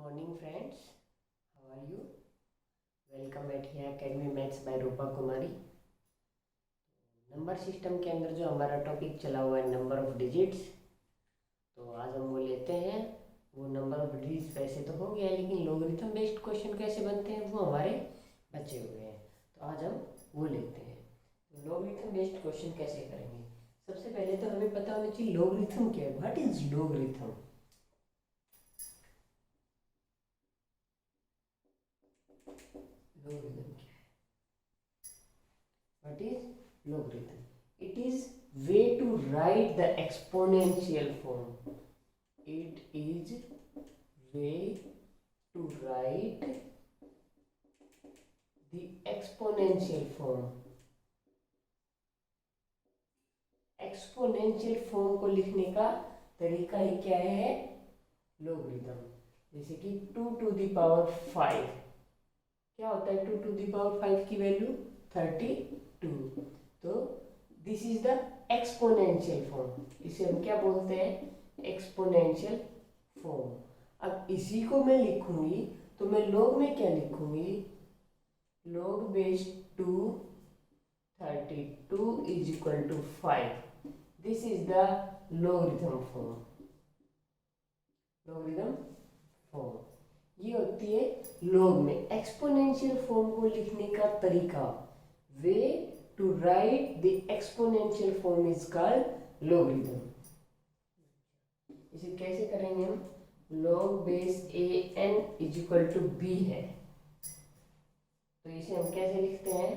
morning friends, how are you? Welcome at here Academy Maths by Rupa Kumari. Number system के अंदर जो हमारा topic चला हुआ है नंबर ऑफ डिजिट्स, तो आज हम वो लेते हैं। वो नंबर ऑफ डिजिट्स वैसे तो हो गया है, लेकिन लॉगरिथम बेस्ड क्वेश्चन कैसे बनते हैं वो हमारे बचे हुए हैं, तो आज हम वो लेते हैं। तो लॉगरिथम बेस्ड क्वेश्चन कैसे करेंगे? सबसे पहले तो हमें पता होना चाहिए लॉगरिथम क्या है। What is logarithm? Logarithm क्या है? What is logarithm? It is way to write the exponential form. It is way to write the exponential form. Exponential form को लिखने का तरीका ही क्या है? लोगरिथम। जैसे कि 2 to the power 5 क्या होता है? 2 to the power 5 की वैल्यू 32। तो this is the exponential form. इसे हम क्या बोलते हैं? Exponential form. अब इसी को मैं लिखूंगी तो मैं log में क्या लिखूंगी? log base 2 32 is equal to 5। This is the logarithm form. logarithm form ये होती है log में। एक्सपोनेंशियल फॉर्म को लिखने का तरीका, way to write the exponential form is called logarithm। इसे कैसे करेंगे हम? log base an is equal to b है, तो इसे हम कैसे लिखते हैं?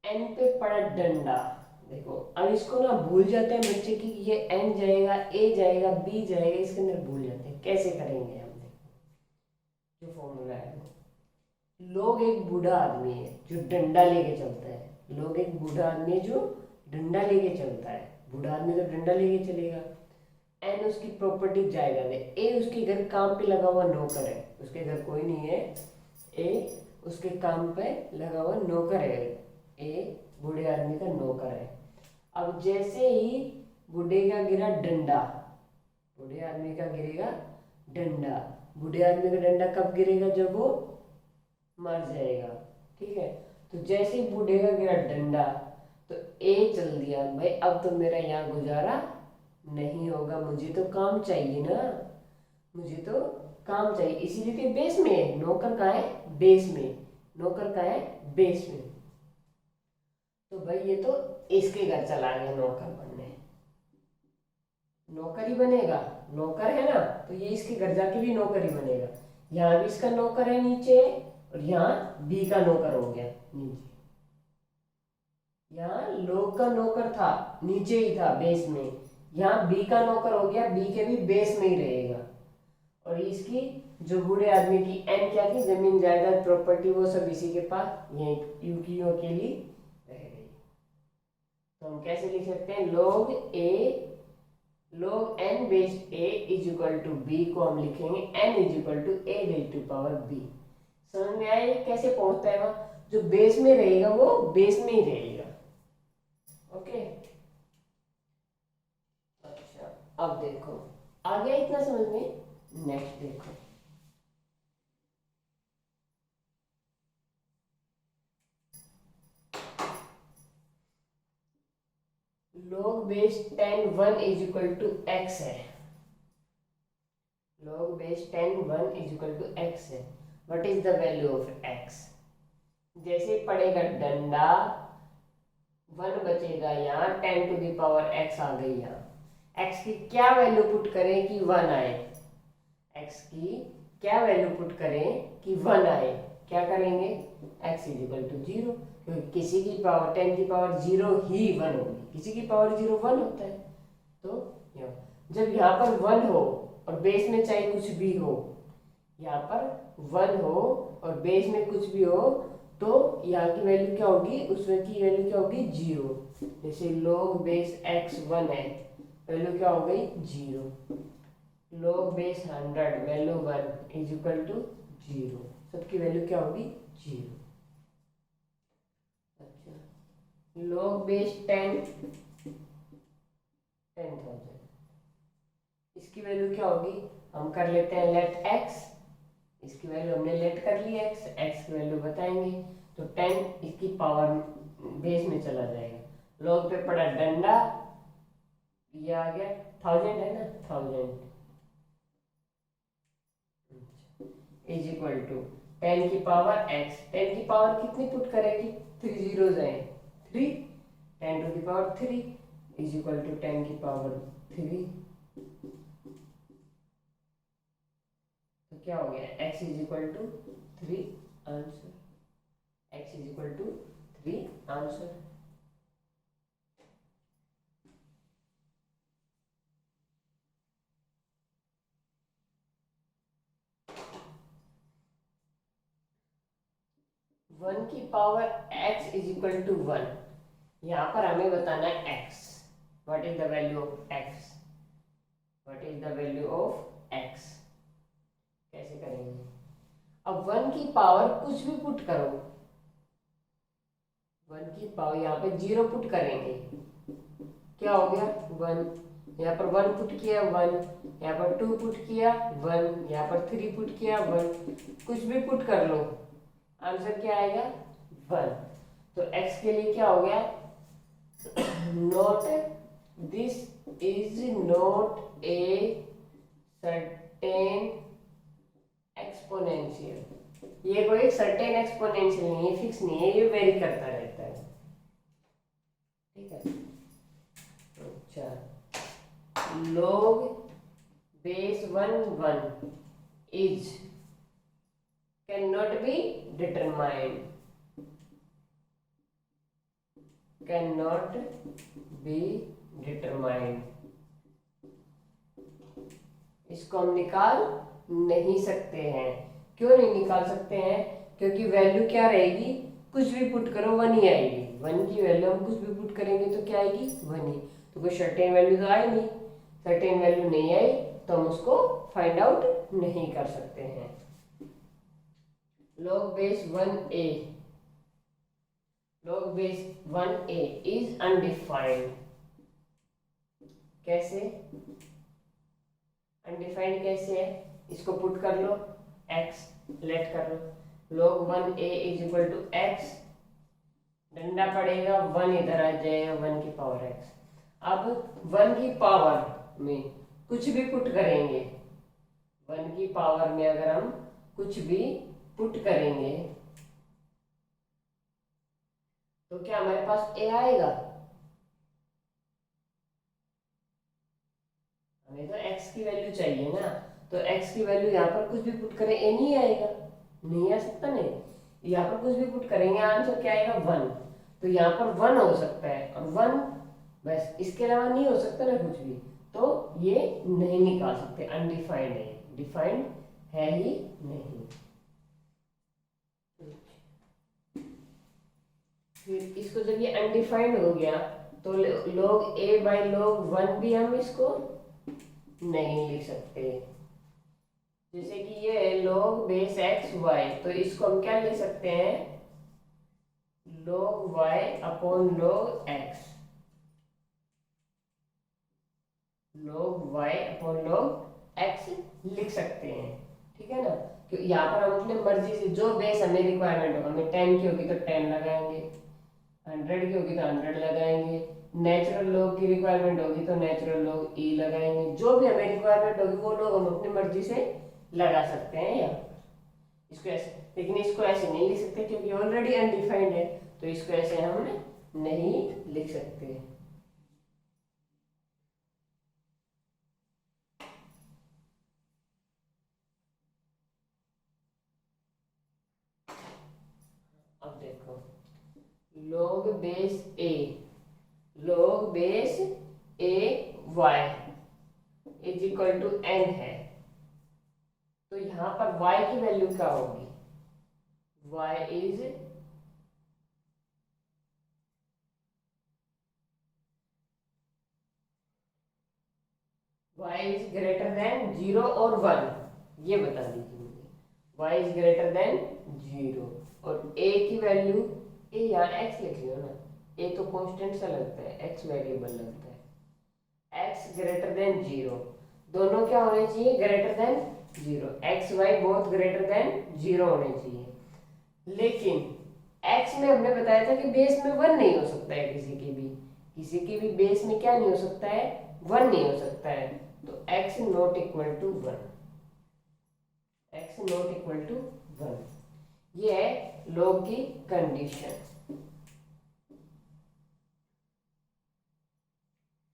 n पे पड़ा डंडा। देखो अब इसको ना भूल जाते हैं बच्चे की ये n जाएगा, a जाएगा, b जाएगा, इसके अंदर भूल जाते हैं। कैसे करेंगे हम? देखो जो फॉर्मूला है वो, लोग एक बूढ़ा आदमी है जो डंडा लेके चलता है। लोग एक बूढ़ा आदमी है जो डंडा लेके चलता है। बूढ़ा आदमी तो डंडा लेके चलेगा। एन उसकी प्रॉपर्टी जाएगा दे। ए उसके घर काम पे लगा हुआ नौकर है, उसके घर कोई नहीं है। ए उसके काम पे लगा हुआ नौकर है। ए बूढ़े आदमी का नौकर है। अब जैसे ही बूढ़े का गिरा डंडा, बूढ़े आदमी का गिरेगा डंडा। बूढ़े आदमी का डंडा कब गिरेगा? जब वो मर जाएगा। ठीक है, तो जैसे ही बूढ़े का गिरा डंडा तो ए चल दिया। भाई अब तो मेरा यहाँ गुजारा नहीं होगा, मुझे तो काम चाहिए ना, मुझे तो काम चाहिए। इसीलिए कि बेस में है। नौकर कहाँ है? बेस में। नौकर कहाँ है? बेस में। तो भाई ये तो इसके घर चला गया नौकर बनने। नौकर ही बनेगा, नौकर है ना, तो ये इसके घर जाके भी नौकर ही बनेगा। यहाँ भी इसका नौकर है नीचे, और यहाँ बी का नौकर हो गया नीचे। यहाँ लोग का नौकर था नीचे ही था बेस में, यहाँ बी का नौकर हो गया, बी के भी बेस में ही रहेगा। और इसकी जो बूढ़े आदमी की एन क्या थी? जमीन जायदाद प्रॉपर्टी, वो सब इसी के पास ये यू की अकेली रह गई। तो हम कैसे लिख सकते हैं? log n base a is equal to b को हम लिखेंगे n is equal to a raise to power b। समझ में आया ये कैसे पहुंचता है? वहां जो बेस में रहेगा वो बेस में ही रहेगा। ओके, अच्छा अब देखो आ गया इतना समझ में? नेक्स्ट देखो, log base 10 1 is equal to x है। log base 10 1 is equal to x है। What is the value of x? जैसे पड़ेगा डंडा 1 बचेगा, यहाँ 10 टू द पावर x आ गई। यहाँ x की क्या वैल्यू पुट करें कि 1 आए? x की क्या वैल्यू पुट करें कि 1 आए? क्या करेंगे? x इज इक्वल टू 0, क्योंकि किसी की पावर 10 की पावर 0 ही 1 होगी। किसी की पावर 0 1 होता है। तो जब यहाँ पर 1 हो और बेस में चाहे कुछ भी हो, यहाँ पर 1 हो और बेस में कुछ भी हो, तो यहाँ की वैल्यू क्या होगी? उसमें की वैल्यू क्या होगी? 0। जैसे log बेस x 1 है, वैल्यू क्या हो गई? 0। log base 100 value 1 is equal to 0। सबकी वैल्यू क्या होगी? 0। अच्छा, log बेस 10,000, इसकी वैल्यू क्या होगी? हम कर लेते हैं लेट x, इसकी वैल्यू हमने लेट कर ली x की वैल्यू बताएंगे तो 10 इसकी पावर बेस में चला जाएगा, log पे पड़ा डंडा, ये आ गया 1000 है ना, 1000 इज इक्वल टू 10 की पावर x, 10 की पावर कितनी पुट करेगी, 3 जीरोस आए 3, 10 to the power 3 is equal to 10 की पावर 3, तो क्या हो गया x is equal to 3 answer, x is equal to 3 answer. One की power x is equal to 1, यहाँ पर हमें बताना है x, what is the value of x, what is the value of x, कैसे करेंगे। अब 1 की पावर कुछ भी पुट करो, 1 की पावर यहाँ पे 0 पुट करेंगे, क्या हो गया 1, यहाँ पर 1 पुट किया 1, यहाँ पर 2 पुट किया 1, यहाँ पर 3 पुट किया 1, कुछ भी पुट कर लो, आंसर क्या आएगा 1। तो x के लिए क्या हो गया, not, this is not a certain exponential, ये कोई सर्टेन एक्सपोनेंशियल नहीं है, फिक्स नहीं है, ये वेरी करता रहता है, ठीक है। अच्छा, log base 1 is cannot be determined, cannot be determined, इसको हम निकाल नहीं सकते हैं। क्यों नहीं निकाल सकते हैं, क्योंकि वैल्यू क्या रहेगी, कुछ भी पुट करो 1 ही आएगी, 1 की वैल्यू हम कुछ भी पुट करेंगे तो क्या आएगी 1 ही, तो कोई सर्टेन वैल्यू तो आई नहीं, सर्टेन वैल्यू नहीं आई तो हम उसको फाइंड आउट नहीं कर सकते हैं। log base 1a, log base 1a is undefined, कैसे अनडिफाइंड कैसे है, इसको पुट कर लो x, लेट कर लो, log 1a is equal to x, डंडा पड़ेगा 1 इधर आ जाएगा 1 की पावर x, अब 1 की पावर में कुछ भी पुट करेंगे, 1 की पावर में अगर हम कुछ भी पुट करेंगे तो क्या हमारे पास a आएगा, हमें तो x की वैल्यू चाहिए ना, तो x की वैल्यू यहाँ पर कुछ भी पुट करें a नहीं आएगा, नहीं आ सकता, नहीं, यहाँ पर कुछ भी पुट करेंगे आंसर क्या आएगा 1, तो यहाँ पर 1 हो सकता है और 1 बस, इसके अलावा नहीं हो सकता ना कुछ भी, तो ये नहीं निकाल सकते, अनडिफाइंड है, डिफाइंड है ही नहीं। फिर इसको जब ये अनडिफाइंड हो गया तो log a बाई log 1 भी हम इसको नहीं लिख सकते, जैसे कि ये है log बेस x y, तो इसको हम क्या लिख सकते हैं log y upon log x, log y upon log x लिख सकते हैं, ठीक है ना, क्योंकि यहाँ पर हम अपने मर्जी से जो बेस हमें रिक्वायरमेंट होगा, हमें 10 की होगी तो 10 लगाएंगे, 100 की होगी तो 100 लगाएंगे, नेचुरल लॉग की रिक्वायरमेंट होगी तो नेचुरल लॉग ई लगाएंगे, जो भी हमें रिक्वायरमेंट होगी वो लोग हम अपनी मर्जी से लगा सकते हैं यहाँ पर, इसको ऐसे, लेकिन इसको ऐसे नहीं लिख सकते क्योंकि ऑलरेडी अनडिफाइंड है, तो इसको ऐसे हम नहीं लिख सकते। अब देखो log base a, log base a y is equal to n है, तो यहाँ पर y की वैल्यू क्या होगी, y इज ग्रेटर देन 0 और 1, ये बता दीजिए मुझे, y इज ग्रेटर देन 0 और a की वैल्यू, ए यहाँ x लिख लियो ना, a तो कांस्टेंट सा लगता है, x वेरिएबल लगता है, x ग्रेटर देन 0, दोनों क्या होने चाहिए, greater than 0, x y both greater than 0 होने चाहिए। लेकिन x में हमने बताया था कि बेस में 1 नहीं हो सकता है, किसी की भी बेस में क्या नहीं हो सकता है, 1 नहीं हो सकता है। तो x not equal to 1, x not equal to 1, ये है लॉग की कंडीशन,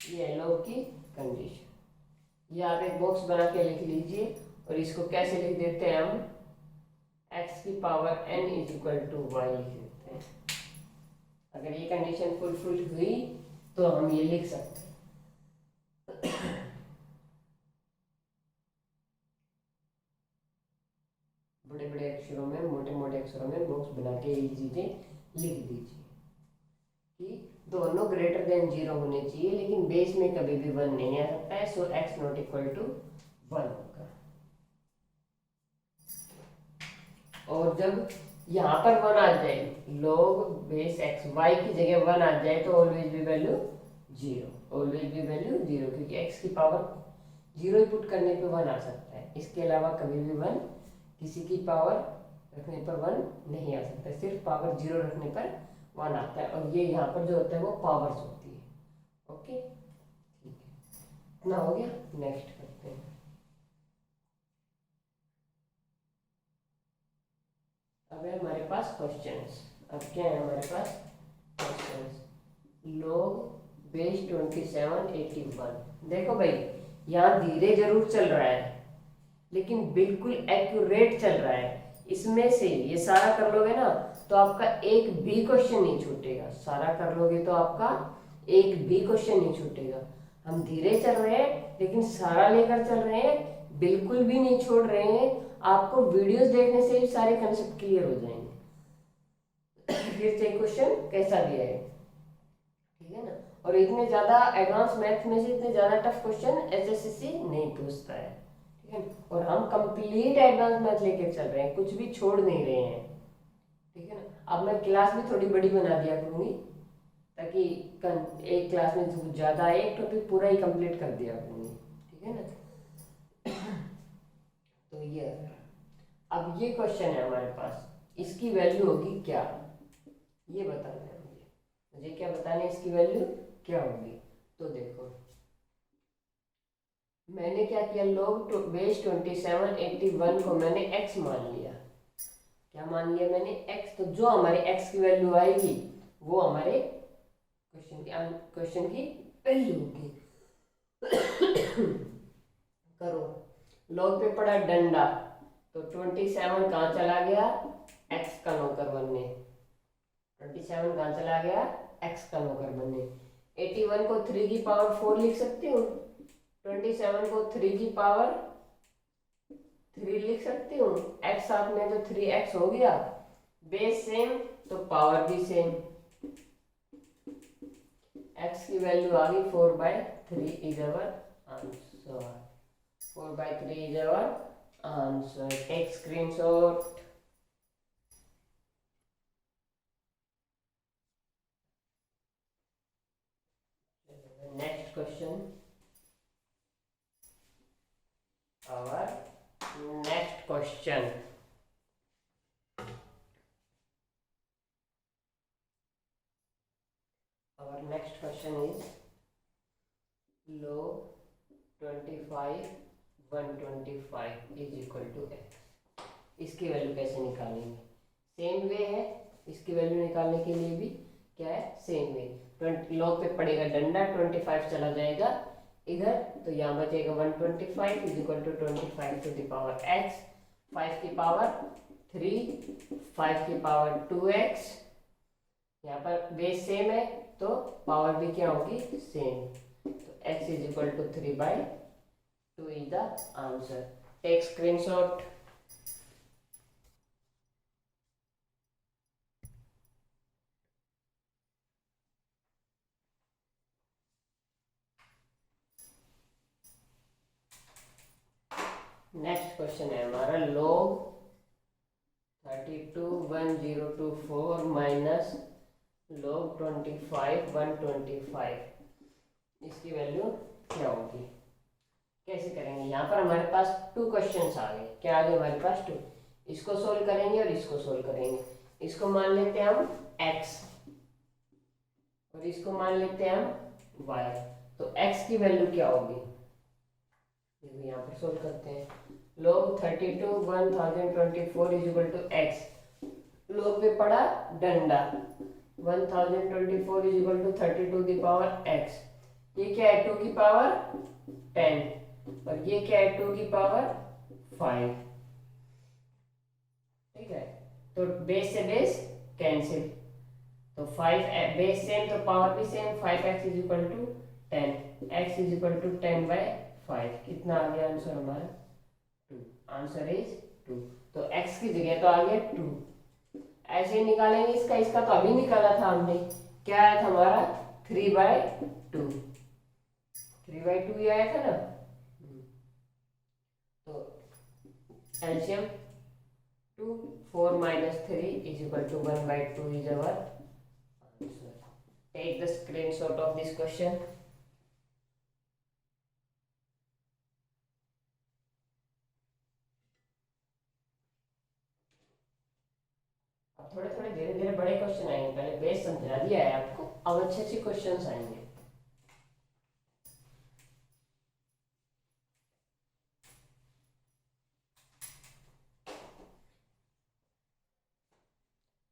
ये है लॉग की कंडीशन। ये आप एक बॉक्स बना के लिख लीजिए, और इसको कैसे लिख देते हैं हम, x की power n is equal to y लिख देते हैं। अगर ये कंडीशन फुलफिल हुई तो हम ये लिख सकते हैं। बड़े बड़े अक्षरों में, मोटे मोटे अक्षरों में बॉक्स बना के ये चीजें लिख दीजिए कि दोनों ग्रेटर देन 0 होने चाहिए, लेकिन बेस में कभी भी 1 नहीं आ सकता है। सो x नॉट इक्वल टू 1 होगा। और जब यहाँ पर 1 आ जाए, log बेस x y की जगह 1 आ जाए, तो ऑलवेज भी वैल्यू 0, ऑलवेज भी वैल्यू 0, क्योंकि x की पावर 0 ही पुट करने पे 1 आ सकता है। इसके अलावा कभी भी 1 किसी की पावर रखने पर 1 नहीं आ सकता है, सिर्फ पावर 0 रखने पर 1 आता है। और ये यहाँ पर जो होता है वो पावर्स होती है। ओके, ठीक है, इतना हो गया। नेक्स्ट करते हैं। अब है हमारे पास क्वेश्चंस। अब क्या है हमारे पास क्वेश्चंस, log बेस 2781। देखो भाई, यहाँ धीरे जरूर चल रहा है, लेकिन बिल्कुल एक्यूरेट चल रहा है। इसमें से ये सारा कर लोगे ना तो आपका एक भी क्वेश्चन नहीं छूटेगा, सारा कर लोगे तो आपका एक भी क्वेश्चन नहीं छूटेगा। हम धीरे चल रहे हैं लेकिन सारा लेकर चल रहे हैं, बिल्कुल भी नहीं छोड़ रहे हैं। आपको वीडियोस देखने से ही सारे कंसेप्ट क्लियर हो जाएंगे। फिर से क्वेश्चन कैसा दिया है, ठीक है ना। और इतने ज्यादा एडवांस मैथ में से इतने ज्यादा टफ क्वेश्चन एसएससी नहीं पूछता है, ठीक है। और हम कंप्लीट एडवांस मैथ लेके चल रहे हैं, कुछ भी छोड़ नहीं रहे हैं, ठीक है ना। अब मैं क्लास भी थोड़ी बड़ी बना दिया करूंगी, ताकि एक क्लास में जो ज्यादा है, एक टॉपिक पूरा ही कंप्लीट कर दिया करूंगी, ठीक है ना। तो ये अब ये क्वेश्चन है हमारे पास, इसकी वैल्यू होगी क्या, ये बताना है मुझे क्या बताना है, इसकी वैल्यू क्या होगी। तो देखो, मैंने क्या किया, log बेस 2781 को मैंने x मान लिया। क्या मान लिया मैंने, x। तो जो हमारे x की वैल्यू आएगी वो हमारे क्वेश्चन की वैल्यू होगी। करो, log पे पड़ा डंडा, तो 27 कहाँ चला गया, x का नौकर बनने। 27 कहाँ चला गया, x का नौकर बनने। 81 को 3 की पावर 4 लिख सकती हूँ, 27 को 3 की पावर 3 लिख सकती हूँ, x साथ में तो 3x हो गया। बेस सेम तो पावर भी सेम, x की वैल्यू आ गई 4/3 is our answer. 4/3 is our answer. Take screenshot. Next question, our next question, our next question is log 25 125 is equal to x। इसकी वैल्यू कैसे निकालेंगे, सेम वे है, इसकी वैल्यू निकालने के लिए भी क्या है, सेम वे। log पे पड़ेगा डंडा, 25 चला जाएगा इधर, तो यहाँ बचेगा 125 is equal to 25 to the power x, 5 की पावर 3, 5 की पावर 2x। यहाँ पर बेस सेम है तो पावर भी क्या होगी, सेम। तो x is equal to 3/2 is the answer. Take screenshot. Next question है हमारा log 321024 माइनस log 25 125, इसकी वैल्यू क्या होगी, कैसे करेंगे। यहाँ पर हमारे पास 2 क्वेश्चंस आ गए। क्या आ गए हमारे पास? 2। इसको सोल्व करेंगे और इसको सोल्व करेंगे। इसको मान लेते हैं हम x और इसको मान लेते हैं हम y। तो x की वैल्यू क्या होगी? देखो यहाँ पर सोल्व करते हैं। log 32 1024 is equal to x। log पे पड़ा डंडा, 1024 इज इक्वल टू 32 की पावर x। ये क्या है? 2 की पावर 10 और ये क्या है? 2 की पावर 5। ठीक है, तो बेस से बेस कैंसिल, तो 5 बेस सेम तो पावर भी same. 5x is equal to 10, x is equal to 10/5। कितना आ गया आंसर हमारा? 2। Answer is 2। तो x की जगह तो आ गया 2। ऐसे ही निकालेंगे इसका। इसका तो अभी निकाला था हमने। क्या आया था हमारा? 3/2। 3/2 ही आया था ना। तो LCM 2, 4 minus 3 is equal to 1/2 is our answer. Take the screenshot of this question. अब थोड़े थोड़े धीरे धीरे बड़े क्वेश्चन आएंगे। पहले बेस समझा दिया है आपको, अब अच्छे अच्छे क्वेश्चंस आएंगे।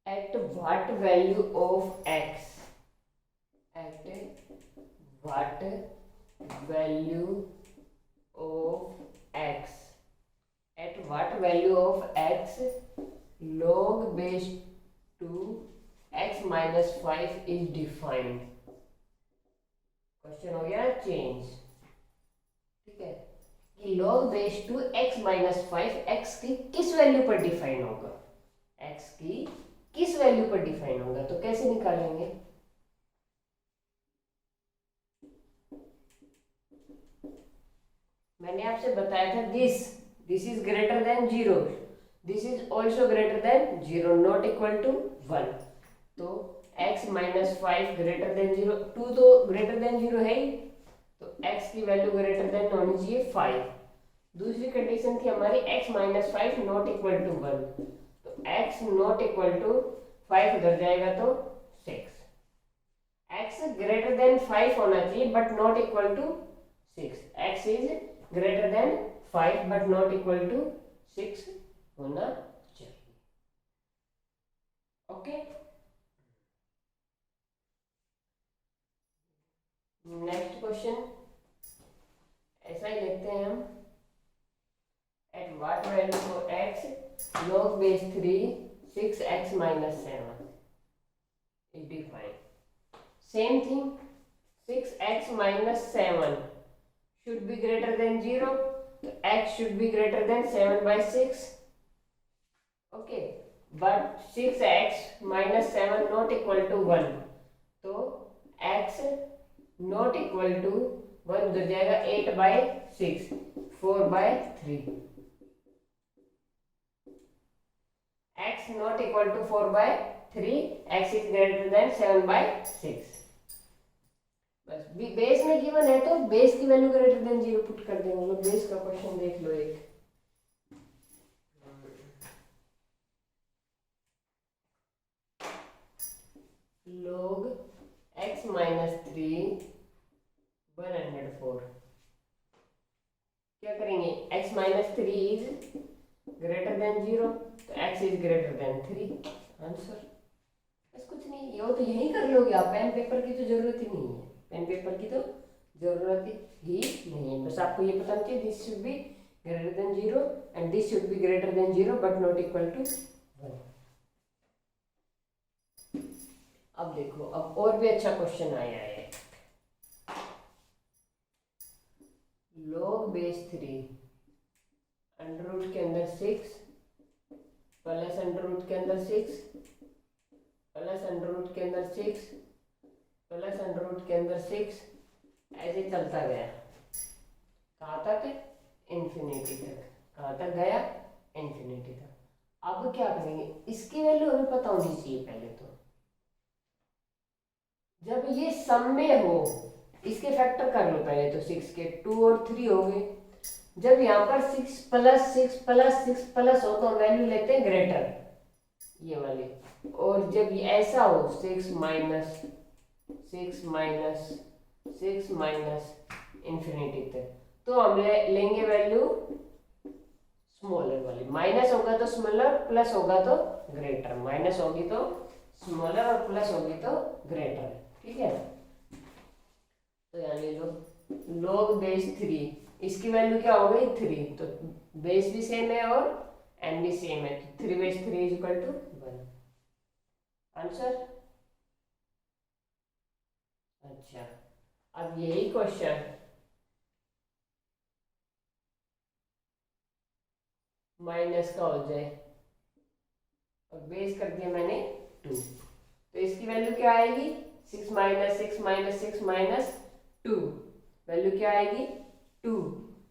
At what value of x? At what value of x? At what value of x log base 2 x minus 5 is defined? Question हो गया चेंज। ठीक है, कि log base 2 x minus 5 x की किस वैल्यू पर डिफाइन होगा? x की किस वैल्यू पर डिफाइन होगा? तो कैसे निकालेंगे? मैंने आपसे बताया था this is greater than 0, this is also greater than 0, not equal to 1। तो x माइनस 5 ग्रेटर देन 0, 2 तो ग्रेटर देन 0 है ही, तो x की वैल्यू ग्रेटर देन होनी चाहिए 5। दूसरी कंडीशन थी हमारी x minus 5 not equal to 1, तो x नॉट इक्वल टू 5 उधर जाएगा तो 6। x ग्रेटर देन 5 होना चाहिए but not equal to 6। x is greater than 5 but not equal to 6 होना चाहिए। ओके, नेक्स्ट क्वेश्चन ऐसा ही लेते हैं हम। At what value for x log base 3 6x minus 7 is defined. Same thing, 6x minus 7 should be greater than 0, so x should be greater than 7/6. Okay, but 6x minus 7 not equal to 1, तो x not equal to 1 उधर जाएगा 8/6, 4/3। x not equal to 4/3, x is greater than 7/6। बस base में given है तो base की value greater than 0 put कर देंगे। लोग बेस का क्वेश्चन देख लो एक। log x minus 3 104। क्या करेंगे? x minus 3 is greater than 0, तो x is greater than 3। Answer बस कुछ नहीं, ये तो यही कर लोगे आप। पेन पेपर की तो जरूरत ही नहीं है, पेन पेपर की तो जरूरत ही नहीं है। बस आपको ये पता चाहिए this should be greater than 0 and this should be greater than 0 but not equal to 1। अब देखो, अब और भी अच्छा क्वेश्चन आया है। log base 3 अंडर रूट के अंदर 6 प्लस अंडर रूट के अंदर 6 प्लस अंडर रूट के अंदर 6 प्लस अंडर रूट के अंदर 6, ऐसे चलता गया। कहाँ तक? इन्फिनिटी तक। कहाँ तक गया? इन्फिनिटी तक। अब क्या करेंगे? इसकी वैल्यू हमें पता होनी चाहिए पहले तो। जब ये सम में हो, इसके फैक्टर कर लो पहले तो। 6 के 2 और 3 हो गए, जब यहाँ पर 6 प्लस 6 प्लस 6 प्लस हो तो हम वैल्यू लेते हैं ग्रेटर, ये वाली। और जब ये ऐसा हो 6 माइनस 6 माइनस 6 माइनस इंफिनिटी तक, तो हम लेंगे वैल्यू स्मॉलर वाली। माइनस होगा तो स्मॉलर, प्लस होगा तो ग्रेटर। माइनस होगी तो स्मॉलर और प्लस होगी तो ग्रेटर, ठीक है। तो यहाँ ले लो log बेस 3, इसकी वैल्यू क्या हो गई 3, तो बेस भी सेम है और n भी सेम है, तो 3 base 3 is equal to 1। Answer. अच्छा, अब यही क्वेश्चन माइनस का हो जाए और बेस कर दिया मैंने 2, तो इसकी वैल्यू क्या आएगी 6 माइनस 6 माइनस 6 माइनस 2, वैल्यू क्या आएगी 2,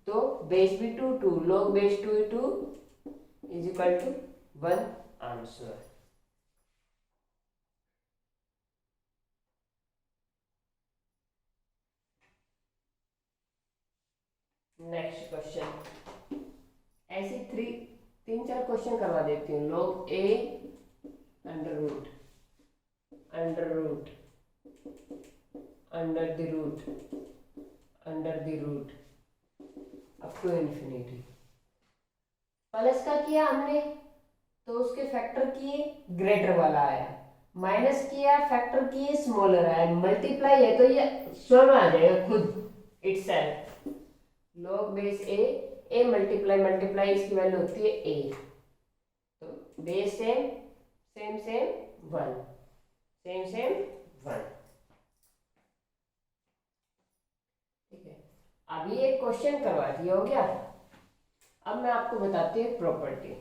तो बेस भी 2, 2 log base 2 is equal to 1। Answer. Next question, ऐसे 3-4 क्वेश्चन करवा देती हूँ। log a under root under root under the root under the root up to infinity. Plus का किया हमने तो उसके फैक्टर किए, ग्रेटर वाला आया। माइनस किया, फैक्टर किए, स्मॉलर आया। मल्टीप्लाई है तो ये स्वयं आ जाएगा खुद itself. log base A multiply multiply इसकी वैल्यू होती है ए, तो base same same same 1, same same 1, ठीक है। अभी एक क्वेश्चन करवा दिया, हो गया। अब मैं आपको बताती हूँ property.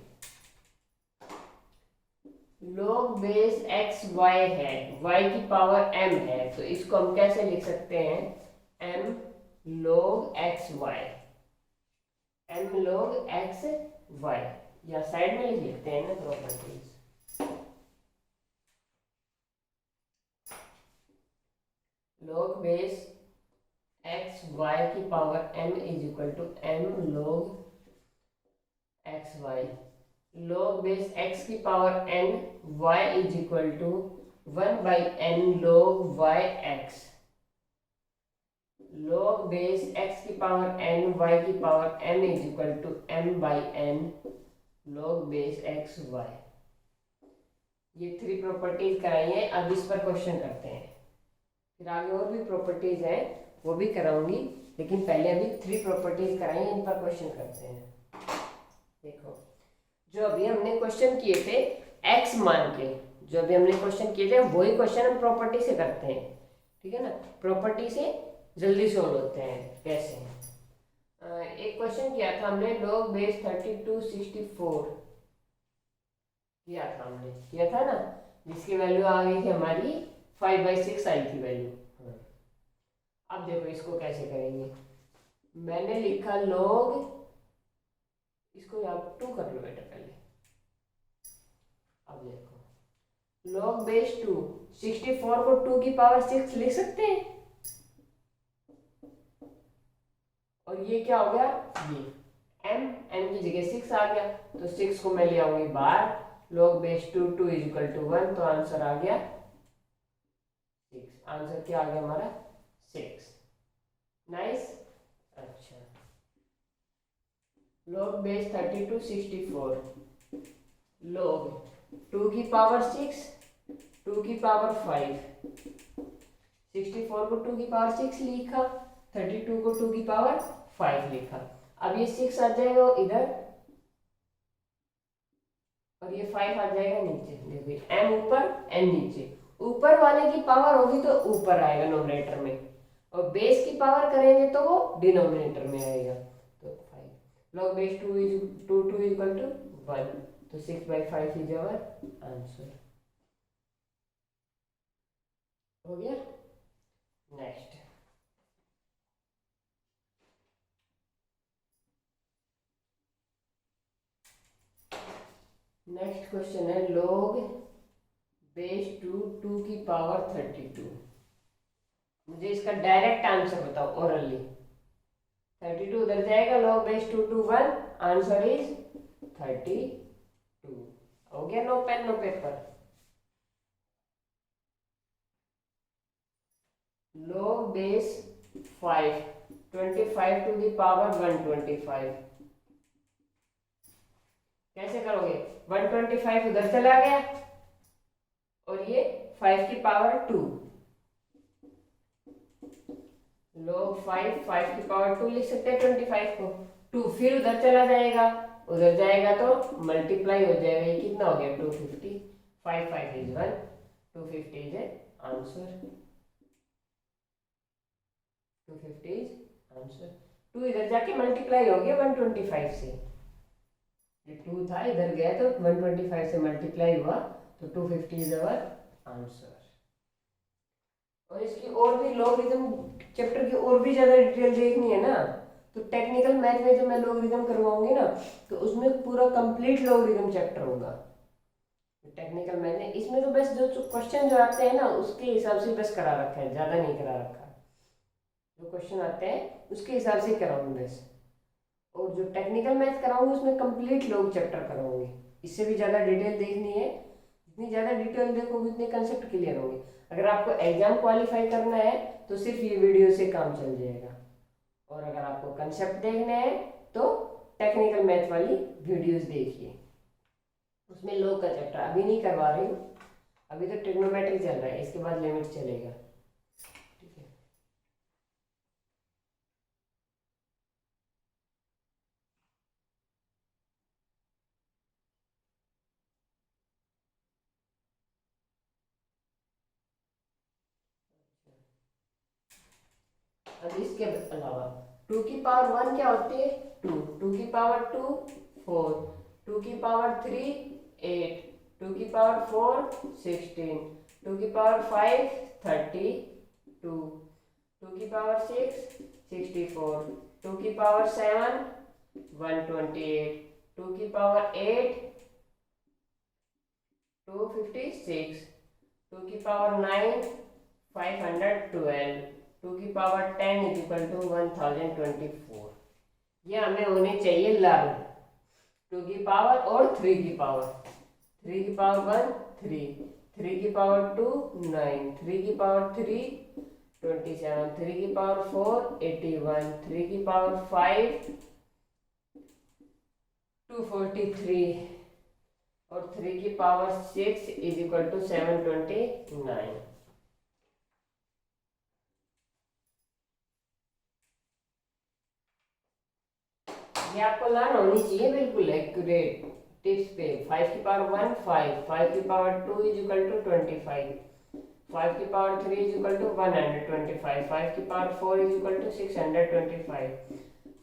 log base x y है, y की पावर m है, तो इसको हम कैसे लिख सकते हैं m log x y, m log x y, या साइड में लिख लेते हैं ना properties. log base x y की power m is equal to m log x y. log base x की power n y is equal to 1/n log y x। log base x की power n y की power m is equal to m/n log base x y। ये 3 properties कराई हैं। अब इस पर question करते हैं, फिर आगे और भी प्रॉपर्टीज हैं वो भी कराऊंगी, लेकिन पहले अभी 3 प्रॉपर्टीज कराई हैं, इन पर क्वेश्चन करते हैं। देखो, जो अभी हमने क्वेश्चन किए थे x मान के, जो अभी हमने क्वेश्चन किए थे वही क्वेश्चन हम प्रॉपर्टी से करते हैं, ठीक है ना। प्रॉपर्टी से जल्दी सोल्व होते हैं। कैसे? एक क्वेश्चन किया था हमने log बेस 3264 किया था ना, जिसकी वैल्यू आ गई थी हमारी 5/6 आई थी वैल्यू। अब देखो इसको कैसे करेंगे। मैंने लिखा log, इसको आप 2 कर लो बेटा पहले। अब देखो log बेस 2, 64 को 2 की पावर 6 लिख सकते हैं, और ये क्या हो गया, ये m की जगह 6 आ गया, तो 6 को मैं ले आऊंगी बाहर। log base 2 is equal to 1, तो आंसर आ गया 6। आंसर क्या आ गया हमारा 6। नाइस। अच्छा, log बेस 3264 log 2 की पावर 6 2 की पावर 5, 64 को 2 की पावर 6 लिखा, 32 को 2 की पावर 5 लिखा। अब ये 6 आ जाएगा इधर और ये 5 आ जाएगा नीचे। देखिए m ऊपर n नीचे, ऊपर वाले की पावर होगी तो ऊपर आएगा नोमिनेटर में, और बेस की पावर करेंगे तो वो डिनोमिनेटर में आएगा। तो 5 log base 2 is equal to 1, तो 6/5 इज आवर आंसर। हो गया। नेक्स्ट, क्वेश्चन है log बेस 2 की पावर 32। मुझे इसका डायरेक्ट आंसर बताओ ओरली। 32 उधर जाएगा, log base 2 to 1, answer is 32। हो गया, no pen no paper. log base 5, 25 to the power 125 कैसे करोगे? 125 उधर चला गया और ये 5 की पावर 2, log 5, 5 की पावर 2 लिख सकते हैं 25 को। 2 फिर उधर चला जाएगा, उधर जाएगा तो मल्टीप्लाई हो जाएगा, ये कितना हो गया 250, 5 5 is 1, 250 is answer, 250 is answer. 2 इधर जाके मल्टीप्लाई हो गया 125 से, ये 2 था इधर गया तो 125 से मल्टीप्लाई हुआ तो 250 इज अवर आंसर। और इसकी और भी लॉगरिथम चैप्टर की और भी ज्यादा डिटेल देखनी है ना, तो टेक्निकल मैथ में जब मैं लॉगरिथम करवाऊंगी ना तो उसमें पूरा कंप्लीट लॉगरिथम चैप्टर होगा टेक्निकल मैथ में। इसमें तो बस जो क्वेश्चन जो आते हैं ना उसके हिसाब से बस करा रखा है, ज्यादा नहीं करा रखा। जो क्वेश्चन आते हैं उसके हिसाब से कराऊंगी बस, और जो टेक्निकल मैथ कराऊंगी उसमें कंप्लीट लॉग चैप्टर कराऊंगी। इससे भी ज्यादा डिटेल देखनी है, जितनी ज्यादा डिटेल देखोगे उतने कंसेप्ट क्लियर होंगे। अगर आपको एग्जाम क्वालिफाई करना है तो सिर्फ ये वीडियो से काम चल जाएगा, और अगर आपको कंसेप्ट देखने हैं तो टेक्निकल मैथ वाली वीडियोस देखिए, उसमें लॉग का चैप्टर अभी नहीं करवा रही हूँ, अभी तो ट्रिग्नोमेट्री चल रहा है, इसके बाद लिमिट चलेगा। ठीक है, अब इसके अलावा 2 की पावर 1 क्या होती है 2, 2 की पावर 2 4, 2 की पावर 3 8, 2 की पावर 4 16, 2 की पावर 5 32, 2 की पावर 6 64, 2 की पावर 7 128, 2 की पावर 8 256, 2 की पावर 9 512, 2 की पावर 10 इज इक्वल टू 1024। ये हमें होने चाहिए लर्न 2 की पावर और 3 की पावर, 3 की पावर 1 3, 3 की पावर 2 9, 3 की पावर 3 27, 3 की पावर 4 81, 3 की पावर 5 243 और 3 की पावर 6 इज इक्वल टू 729। ये आपको लर्न होनी चाहिए बिल्कुल एक्यूरेट टिप्स पे। 5 की पावर 1 5, 5 की पावर 2 इज इक्वल टू 25, 5 की पावर 3 इज इक्वल टू 125, 5 की पावर 4 इज इक्वल टू 625,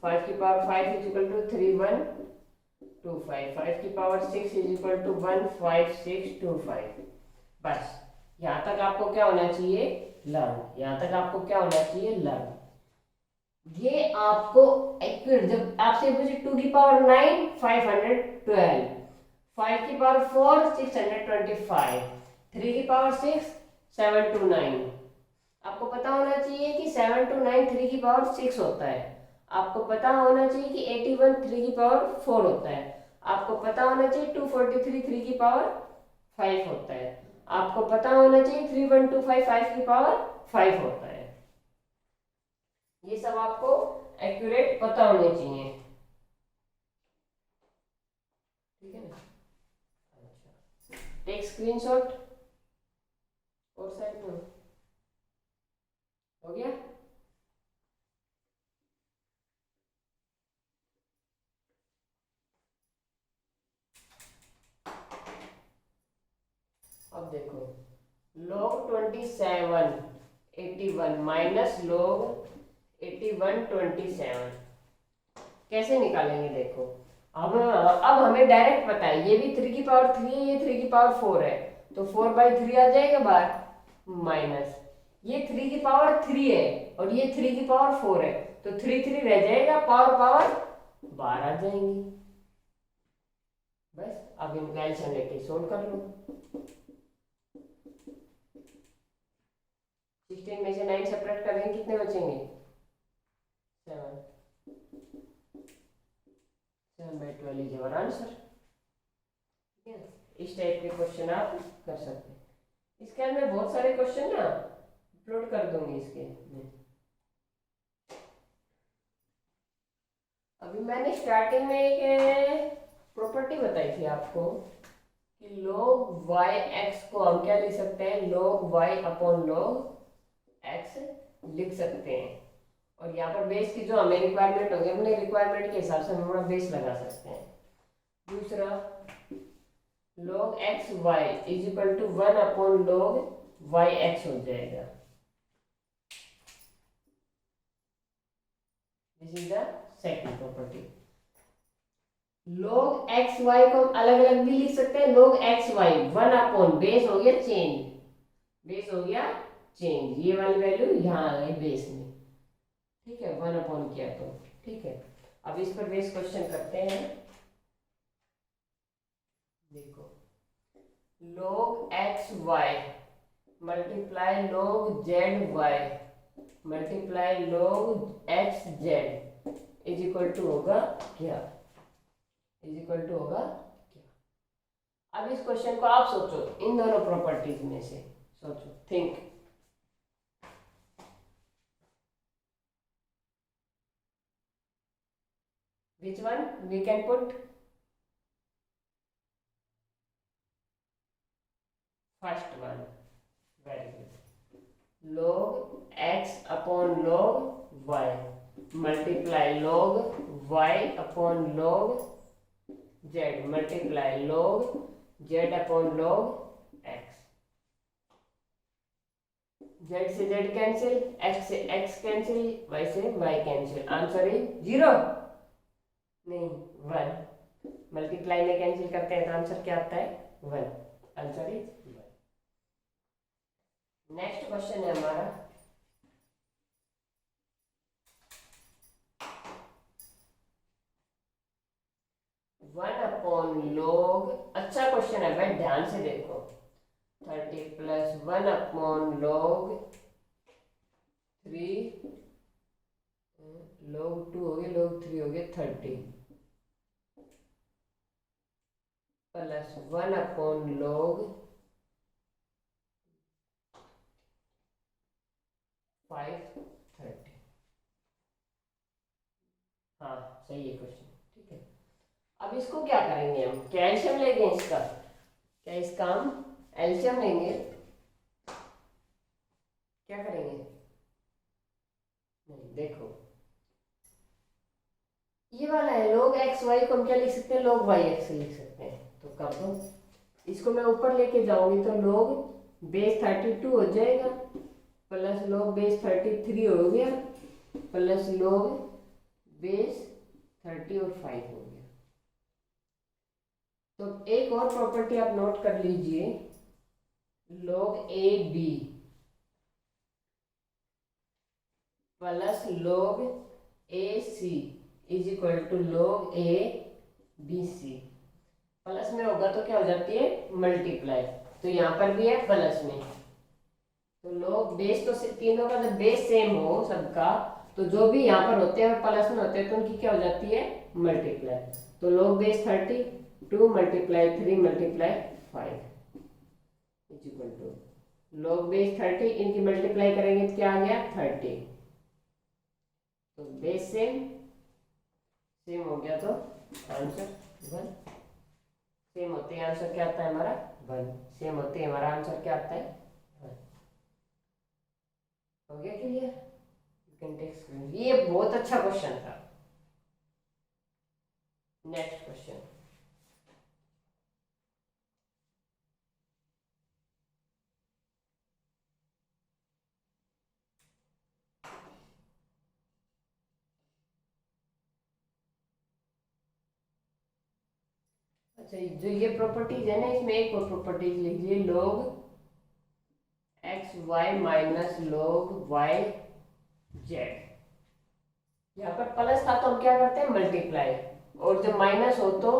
5 की पावर 5 इज इक्वल टू 3125, 5 की पावर 6 इज इक्वल टू 15625। बस यहाँ तक आपको क्या होना चाहिए लर्न, यहाँ तक आपको क्या होना चाहिए लर्न। ये आपको एक्यूरेट, जब आपसे पूछे 2 की पावर 9 512, 5 की पावर 4 625, 3 की पावर 6 729, आपको पता होना चाहिए कि 729 3 की पावर 6 होता है, आपको पता होना चाहिए कि 81 3 की पावर 4 होता है, आपको पता होना चाहिए 243 3 की पावर 5 होता है, आपको पता होना चाहिए 3125 5 की पावर 5 होता है। ये सब आपको एक्यूरेट पता होने चाहिए, ठीक है ना। अच्छा, टेक स्क्रीनशॉट और साइड में हो गया। अब देखो log 27 81 माइनस log 81 27 कैसे निकालेंगे देखो। अब हमें डायरेक्ट पता है ये भी 3 की पावर 3 है, ये 3 की पावर 4 है, तो 4/3 आ जाएगा बाहर, माइनस ये 3 की पावर 3 है और ये 3 की पावर 4 है, तो 3 3 रह जाएगा, पावर पावर बाहर आ जाएंगी। बस अब इनका एल्सियम लेके सोल्व कर लो। 16 में से 9 सेपरेट करेंगे कितने बचेंगे 7, 7/12 इज योर आंसर। ठीक है, इस टाइप के क्वेश्चन आप कर सकते हैं। इसके अंदर बहुत सारे क्वेश्चन ना अपलोड कर दूंगी इसके में। अभी मैंने स्टार्टिंग में एक प्रॉपर्टी बताई थी आपको कि log y x को हम क्या लिख सकते हैं, log y upon log x लिख सकते हैं। और यहाँ पर बेस की जो हमें रिक्वायरमेंट होगी अपने रिक्वायरमेंट के हिसाब से हम अपना बेस लगा सकते हैं। दूसरा log x y is equal to 1 upon log y x हो जाएगा। This is the second property. log x y को हम अलग अलग भी लिख सकते हैं। log x y 1 upon base हो गया चेंज, बेस हो गया चेंज, ये वाली वैल्यू यहाँ आ गई बेस में। ठीक है, 1 अपॉन किया तो ठीक है। अब इस पर बेस क्वेश्चन करते हैं। देखो log x y multiply log z y multiply log x z is equal to होगा क्या, इज इक्वल टू होगा क्या। अब इस क्वेश्चन को आप सोचो, इन दोनों प्रॉपर्टीज में से सोचो, think. Which one we can put? First one. Very good. Log x upon log y multiply log y upon log z multiply log z upon log x. z से z कैंसिल, x से x cancel, y से y cancel. Answer is 0 नहीं 1। Multiply में cancel करते हैं तो answer क्या आता है 1। Answer is 1। नेक्स्ट क्वेश्चन है हमारा 1 अपॉन log। अच्छा क्वेश्चन है भाई, ध्यान से देखो। 30 प्लस 1 अपॉन log 3 log 2 हो गया, log 3 हो गया 30 प्लस 1 अपॉन log 5 30। हाँ सही है क्वेश्चन, ठीक है। अब इसको क्या करेंगे हम, क्या एलसीएम लेंगे इसका, क्या इसका हम एलसीएम लेंगे, क्या करेंगे। नहीं देखो ये वाला है log x y को हम क्या लिख सकते हैं, log y x लिख सकते हैं। तो कर दो, इसको मैं ऊपर लेके जाऊंगी तो log बेस 32 हो जाएगा प्लस log बेस 33 हो गया प्लस log बेस 30 और 5 हो गया। तो एक और प्रॉपर्टी आप नोट कर लीजिए, log a b plus log a c is equal to log a b c। Plus में होगा तो क्या हो जाती है मल्टीप्लाई, तो यहाँ पर भी है प्लस में। तो log बेस तो तीनों का जब बेस सेम हो सबका, तो जो भी यहाँ पर होते हैं और प्लस में होते हैं तो उनकी क्या हो जाती है मल्टीप्लाई। तो log base 32 multiply 3 multiply 5 is equal to log base 30, इनकी मल्टीप्लाई करेंगे तो क्या आ गया 30। तो बेस सेम हो गया तो आंसर 1। सेम होते हैं आंसर क्या आता है हमारा 1। सेम होते हैं हमारा आंसर क्या आता है 1। हो गया clear, you can take screen. ये बहुत अच्छा क्वेश्चन था। नेक्स्ट क्वेश्चन अच्छा, जो ये प्रॉपर्टीज है ना, इसमें एक और प्रॉपर्टीज लीजिए, log x y minus log y z. यहाँ पर प्लस था तो हम क्या करते हैं मल्टीप्लाई, और जब माइनस हो तो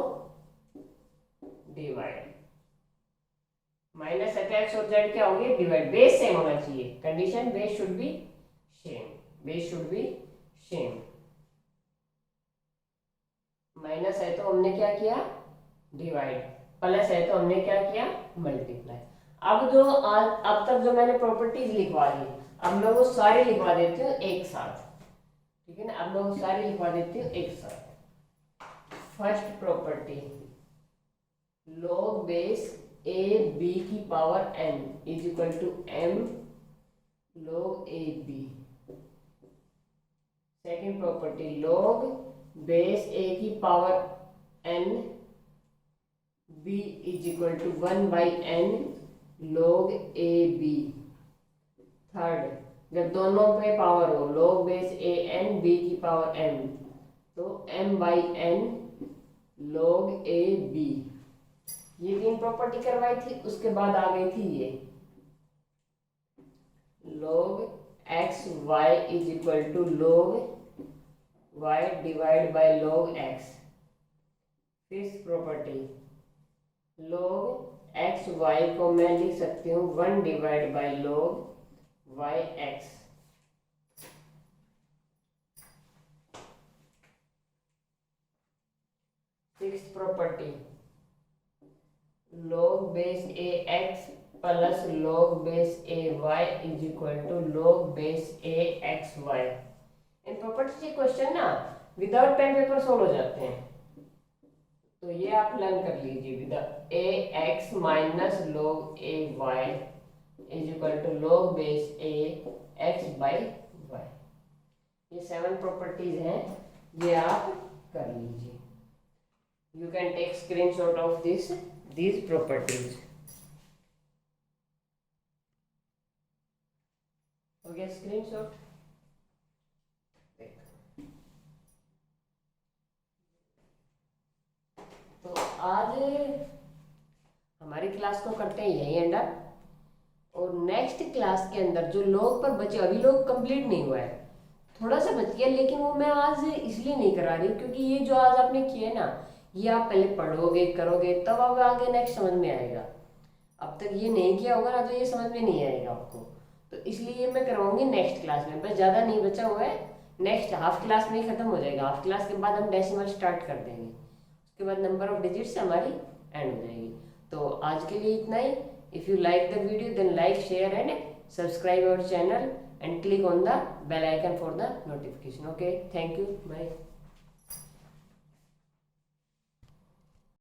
डिवाइड। माइनस एक्स और जेड क्या होंगे डिवाइड। बेस सेम होना चाहिए, condition base should be same, base should be same. Minus है तो हमने क्या किया, डिवाइड, प्लस है तो हमने क्या किया, मल्टीप्लाई। अब तक जो मैंने प्रॉपर्टीज लिखवा दी, अब मैं वो सारी लिखवा देती हूँ एक साथ, ठीक है ना। अब मैं वो सारी लिखवा देती हूँ एक साथ। First property, log base a b की power n is equal to m log a b। Second property, log base a की power n b is equal to 1/n log a b। Third, जब दोनों पे power हो, log base a n b की power m, तो m/n log a b। ये 3 property करवाई थी, उसके बाद आ गई थी ये log x y is equal to log y divide by log x। Fifth property, log x y को मैं लिख सकती हूँ 1 divide by log y x। Sixth property, log base a x plus log base a y is equal to log base a x y। इन property के question ना without pen paper solve हो जाते हैं, तो ये आप लर्न कर लीजिए। Without a x minus log a y is equal to log base a x by y। ये 7 प्रॉपर्टीज हैं, ये आप कर लीजिए। You can take screenshot of these properties. Okay, screenshot. तो आज हमारी क्लास को करते हैं यही एंड अप, और नेक्स्ट क्लास के अंदर जो लोग पर बचे, अभी लोग कंप्लीट नहीं हुआ है, थोड़ा सा बच गया, लेकिन वो मैं आज इसलिए नहीं करा रही क्योंकि ये जो आज आपने किया ना, ये आप पहले पढ़ोगे करोगे तब अब आगे नेक्स्ट समझ में आएगा। अब तक ये नहीं किया होगा ना, तो ये समझ में नहीं आएगा आपको, तो इसलिए मैं करवाऊंगी नेक्स्ट क्लास में। बस ज़्यादा नहीं बचा हुआ है, नेक्स्ट हाफ क्लास में ही खत्म हो जाएगा। हाफ क्लास के बाद हम डेसिमल स्टार्ट कर देंगे, उसके बाद नंबर ऑफ डिजिट्स हमारी एंड हो जाएगी। तो आज के लिए इतना ही। If you like the video then like share and subscribe our channel and click on the bell icon for the notification. Okay, thank you, bye.